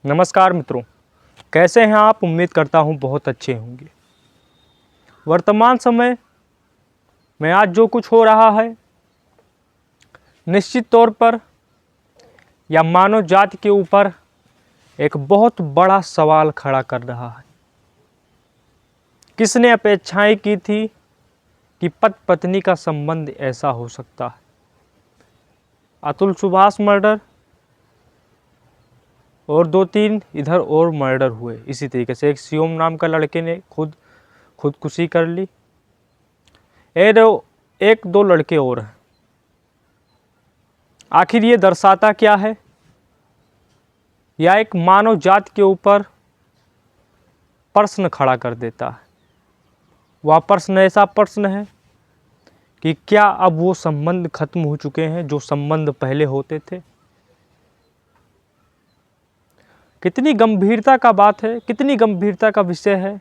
नमस्कार मित्रों, कैसे हैं आप। उम्मीद करता हूं बहुत अच्छे होंगे। वर्तमान समय में आज जो कुछ हो रहा है निश्चित तौर पर या मानव जाति के ऊपर एक बहुत बड़ा सवाल खड़ा कर रहा है। किसने अपेक्षाएं की थी कि पति पत्नी का संबंध ऐसा हो सकता है। अतुल सुभाष मर्डर और 2-3 इधर और मर्डर हुए इसी तरीके से। एक शिवम नाम का लड़के ने खुदकुशी कर ली। एक दो लड़के और हैं। आखिर ये दर्शाता क्या है? या एक मानव जाति के ऊपर प्रश्न खड़ा कर देता है। वह प्रश्न ऐसा प्रश्न है कि क्या अब वो संबंध खत्म हो चुके हैं जो संबंध पहले होते थे। कितनी गंभीरता का बात है, कितनी गंभीरता का विषय है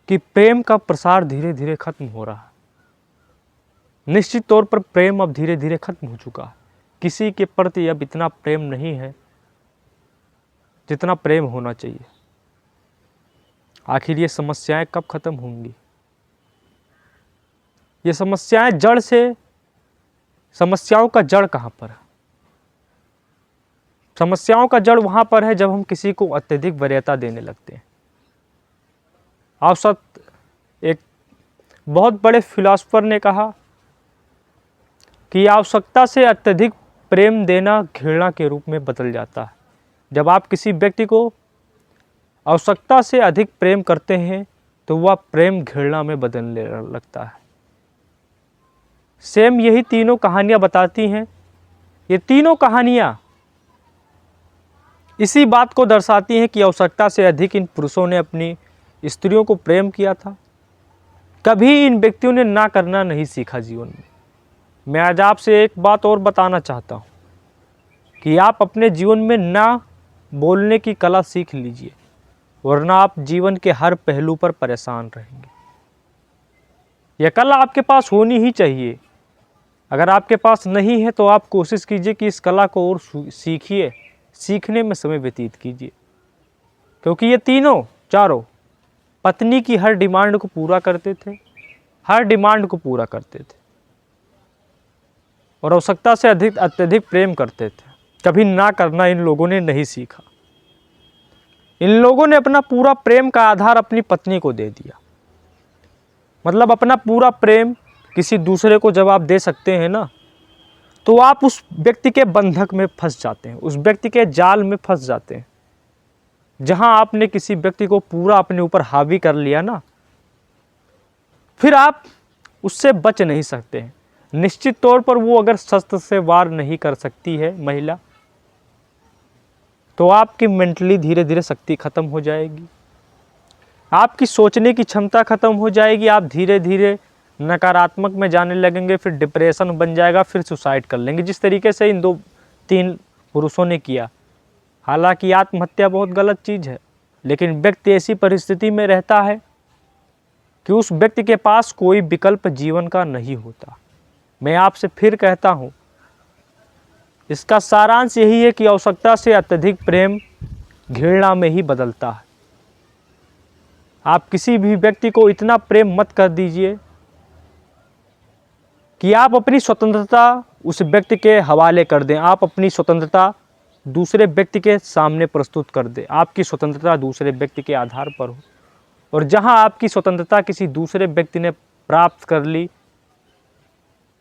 कि प्रेम का प्रसार धीरे धीरे खत्म हो रहा है। निश्चित तौर पर प्रेम अब धीरे धीरे खत्म हो चुका है। किसी के प्रति अब इतना प्रेम नहीं है जितना प्रेम होना चाहिए। आखिर ये समस्याएं कब खत्म होंगी? ये समस्याएं जड़ से, समस्याओं का जड़ कहाँ पर है? समस्याओं का जड़ वहां पर है जब हम किसी को अत्यधिक वरीयता देने लगते हैं। औसत एक बहुत बड़े फिलॉसफर ने कहा कि आवश्यकता से अत्यधिक प्रेम देना घृणा के रूप में बदल जाता है। जब आप किसी व्यक्ति को आवश्यकता से अधिक प्रेम करते हैं तो वह प्रेम घृणा में बदलने लगता है। सेम यही तीनों कहानियां बताती हैं। ये तीनों कहानियां इसी बात को दर्शाती हैं कि आवश्यकता से अधिक इन पुरुषों ने अपनी स्त्रियों को प्रेम किया था। कभी इन व्यक्तियों ने ना करना नहीं सीखा जीवन में। मैं आज आपसे एक बात और बताना चाहता हूँ कि आप अपने जीवन में ना बोलने की कला सीख लीजिए, वरना आप जीवन के हर पहलू पर परेशान रहेंगे। यह कला आपके पास होनी ही चाहिए। अगर आपके पास नहीं है तो आप कोशिश कीजिए कि इस कला को और सीखिए, सीखने में समय व्यतीत कीजिए। क्योंकि ये तीनों चारों पत्नी की हर डिमांड को पूरा करते थे, हर डिमांड को पूरा करते थे और आवश्यकता से अत्यधिक प्रेम करते थे। कभी ना करना इन लोगों ने नहीं सीखा। इन लोगों ने अपना पूरा प्रेम का आधार अपनी पत्नी को दे दिया। मतलब अपना पूरा प्रेम किसी दूसरे को जब आप दे सकते हैं ना, तो आप उस व्यक्ति के बंधक में फंस जाते हैं, उस व्यक्ति के जाल में फंस जाते हैं। जहां आपने किसी व्यक्ति को पूरा अपने ऊपर हावी कर लिया ना, फिर आप उससे बच नहीं सकते हैं। निश्चित तौर पर वो अगर शस्त्र से वार नहीं कर सकती है महिला, तो आपकी मेंटली धीरे धीरे शक्ति खत्म हो जाएगी, आपकी सोचने की क्षमता खत्म हो जाएगी। आप धीरे धीरे नकारात्मक में जाने लगेंगे, फिर डिप्रेशन बन जाएगा, फिर सुसाइड कर लेंगे, जिस तरीके से इन 2-3 पुरुषों ने किया। हालांकि आत्महत्या बहुत गलत चीज़ है, लेकिन व्यक्ति ऐसी परिस्थिति में रहता है कि उस व्यक्ति के पास कोई विकल्प जीवन का नहीं होता। मैं आपसे फिर कहता हूँ, इसका सारांश यही है कि आवश्यकता से अत्यधिक प्रेम घृणा में ही बदलता है। आप किसी भी व्यक्ति को इतना प्रेम मत कर दीजिए कि आप अपनी स्वतंत्रता उस व्यक्ति के हवाले कर दें, आप अपनी स्वतंत्रता दूसरे व्यक्ति के सामने प्रस्तुत कर दें। आपकी स्वतंत्रता दूसरे व्यक्ति के आधार पर हो, और जहां आपकी स्वतंत्रता किसी दूसरे व्यक्ति ने प्राप्त कर ली,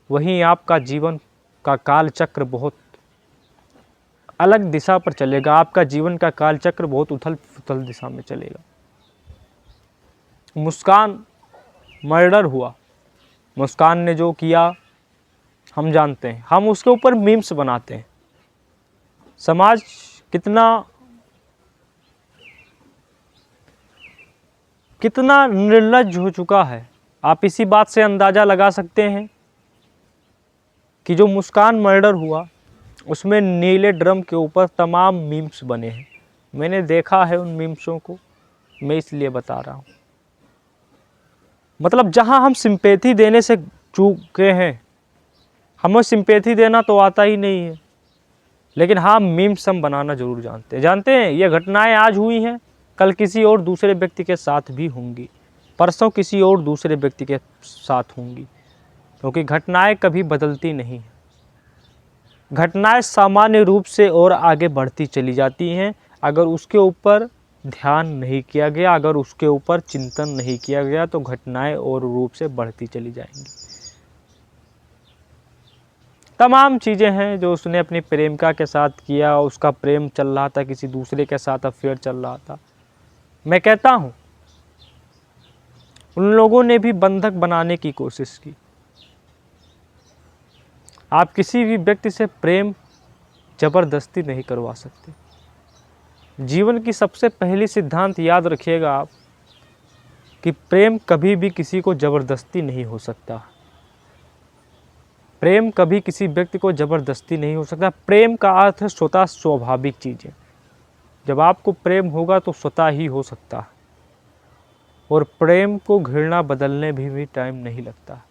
वहीं आपका जीवन का काल चक्र बहुत अलग दिशा पर चलेगा। आपका जीवन का काल चक्र बहुत उथल पुथल दिशा में चलेगा। मुस्कान मर्डर हुआ, मुस्कान ने जो किया हम जानते हैं, हम उसके ऊपर मीम्स बनाते हैं। समाज कितना निर्लज्ज हो चुका है, आप इसी बात से अंदाज़ा लगा सकते हैं कि जो मुस्कान मर्डर हुआ उसमें नीले ड्रम के ऊपर तमाम मीम्स बने हैं। मैंने देखा है उन मीम्सों को, मैं इसलिए बता रहा हूँ। मतलब जहाँ हम सिंपैथी देने से चूके हैं, हमें सिंपैथी देना तो आता ही नहीं है, लेकिन हाँ, मीम्स हम बनाना ज़रूर जानते हैं। जानते हैं ये घटनाएं आज हुई हैं, कल किसी और दूसरे व्यक्ति के साथ भी होंगी, परसों किसी और दूसरे व्यक्ति के साथ होंगी, क्योंकि घटनाएं कभी बदलती नहीं हैं। घटनाएं सामान्य रूप से और आगे बढ़ती चली जाती हैं अगर उसके ऊपर ध्यान नहीं किया गया, अगर उसके ऊपर चिंतन नहीं किया गया तो घटनाएं और रूप से बढ़ती चली जाएंगी। तमाम चीज़ें हैं जो उसने अपनी प्रेमिका के साथ किया, उसका प्रेम चल रहा था, किसी दूसरे के साथ अफेयर चल रहा था। मैं कहता हूँ उन लोगों ने भी बंधक बनाने की कोशिश की। आप किसी भी व्यक्ति से प्रेम ज़बरदस्ती नहीं करवा सकते। जीवन की सबसे पहली सिद्धांत याद रखिएगा आप कि प्रेम कभी भी किसी को ज़बरदस्ती नहीं हो सकता। प्रेम कभी किसी व्यक्ति को ज़बरदस्ती नहीं हो सकता। प्रेम का अर्थ है स्वतः स्वाभाविक चीज़ें। जब आपको प्रेम होगा तो स्वतः ही हो सकता है, और प्रेम को घृणा बदलने भी टाइम नहीं लगता।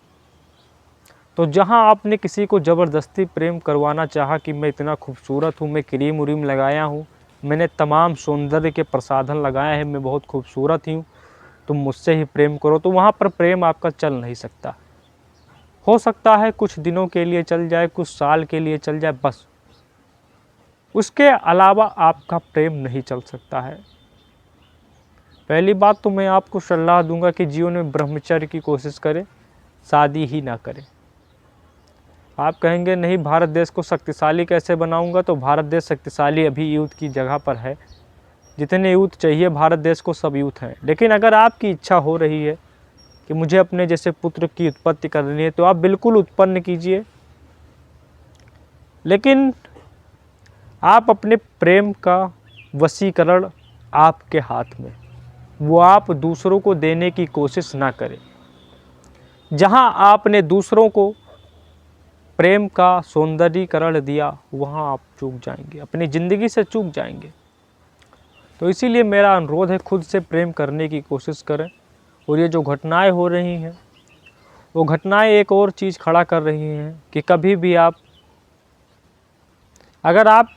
तो जहां आपने किसी को ज़बरदस्ती प्रेम करवाना चाहा कि मैं इतना खूबसूरत हूं, मैं क्रीम उरीम लगाया हूं, मैंने तमाम सौंदर्य के प्रसाधन लगाए हैं, मैं बहुत खूबसूरत हूँ, तुम मुझसे ही प्रेम करो, तो वहाँ पर प्रेम आपका चल नहीं सकता। हो सकता है कुछ दिनों के लिए चल जाए, कुछ साल के लिए चल जाए, बस उसके अलावा आपका प्रेम नहीं चल सकता है। पहली बात तो मैं आपको सलाह दूंगा कि जीवन में ब्रह्मचर्य की कोशिश करें, शादी ही ना करें। आप कहेंगे नहीं भारत देश को शक्तिशाली कैसे बनाऊंगा, तो भारत देश शक्तिशाली अभी यूथ की जगह पर है। जितने यूथ चाहिए भारत देश को सब यूथ हैं। लेकिन अगर आपकी इच्छा हो रही है कि मुझे अपने जैसे पुत्र की उत्पत्ति करनी है तो आप बिल्कुल उत्पन्न कीजिए, लेकिन आप अपने प्रेम का वशीकरण आपके हाथ में, वो आप दूसरों को देने की कोशिश ना करें। जहां आपने दूसरों को प्रेम का सौंदर्यीकरण दिया वहां आप चूक जाएंगे, अपनी ज़िंदगी से चूक जाएंगे। तो इसीलिए मेरा अनुरोध है, खुद से प्रेम करने की कोशिश करें। और ये जो घटनाएं हो रही हैं वो घटनाएं एक और चीज़ खड़ा कर रही हैं कि कभी भी आप, अगर आप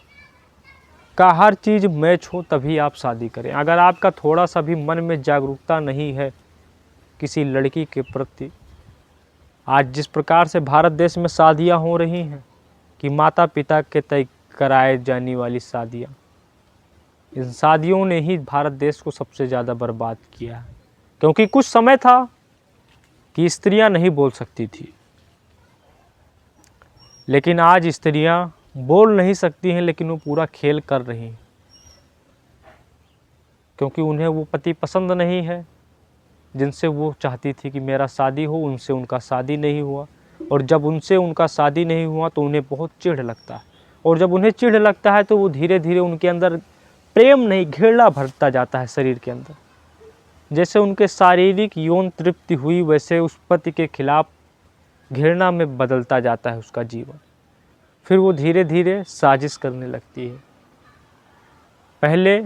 का हर चीज़ मैच हो तभी आप शादी करें। अगर आपका थोड़ा सा भी मन में जागरूकता नहीं है किसी लड़की के प्रति, आज जिस प्रकार से भारत देश में शादियां हो रही हैं कि माता पिता के तय कराए जाने वाली शादियां, इन शादियों ने ही भारत देश को सबसे ज़्यादा बर्बाद किया है। क्योंकि कुछ समय था कि स्त्रियां नहीं बोल सकती थी, लेकिन आज स्त्रियां बोल नहीं सकती हैं, लेकिन वो पूरा खेल कर रही हैं, क्योंकि उन्हें वो पति पसंद नहीं है जिनसे वो चाहती थी कि मेरा शादी हो, उनसे उनका शादी नहीं हुआ। और जब उनसे उनका शादी नहीं हुआ तो उन्हें बहुत चिढ़ लगता है, और जब उन्हें चिढ़ लगता है तो वो धीरे धीरे उनके अंदर प्रेम नहीं, घृणा भरता जाता है शरीर के अंदर। जैसे उनके शारीरिक यौन तृप्ति हुई, वैसे उस पति के खिलाफ घृणा में बदलता जाता है उसका जीवन। फिर वो धीरे धीरे साजिश करने लगती है। पहले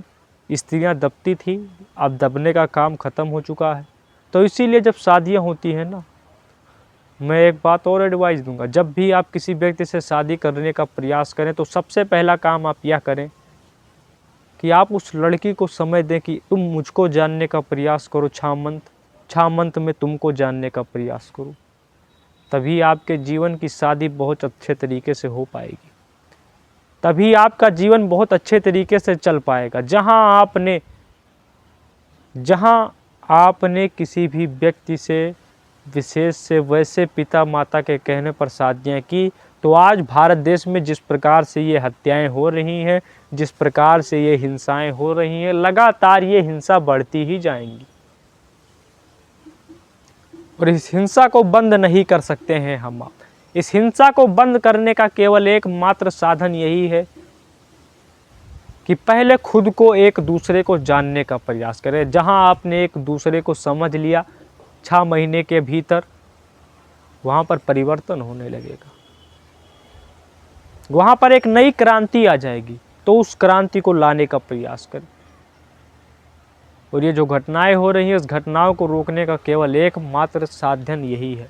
स्त्रियां दबती थी, अब दबने का काम ख़त्म हो चुका है। तो इसीलिए जब शादियां होती हैं ना, मैं एक बात और एडवाइस दूंगा, जब भी आप किसी व्यक्ति से शादी करने का प्रयास करें तो सबसे पहला काम आप यह करें कि आप उस लड़की को समय दें कि तुम मुझको जानने का प्रयास करो, 6 मंथ में तुमको जानने का प्रयास करो। तभी आपके जीवन की शादी बहुत अच्छे तरीके से हो पाएगी, तभी आपका जीवन बहुत अच्छे तरीके से चल पाएगा। जहां आपने किसी भी व्यक्ति से विशेष से वैसे पिता माता के कहने पर शादियाँ की, तो आज भारत देश में जिस प्रकार से ये हत्याएं हो रही हैं, जिस प्रकार से ये हिंसाएं हो रही हैं, लगातार ये हिंसा बढ़ती ही जाएंगी। और इस हिंसा को बंद नहीं कर सकते हैं हम आप। इस हिंसा को बंद करने का केवल एकमात्र साधन यही है कि पहले खुद को एक दूसरे को जानने का प्रयास करें। जहां आपने एक दूसरे को समझ लिया 6 महीने के भीतर, वहां पर परिवर्तन होने लगेगा, वहां पर एक नई क्रांति आ जाएगी। तो उस क्रांति को लाने का प्रयास करें। और ये जो घटनाएं हो रही हैं, उस घटनाओं को रोकने का केवल एकमात्र साधन यही है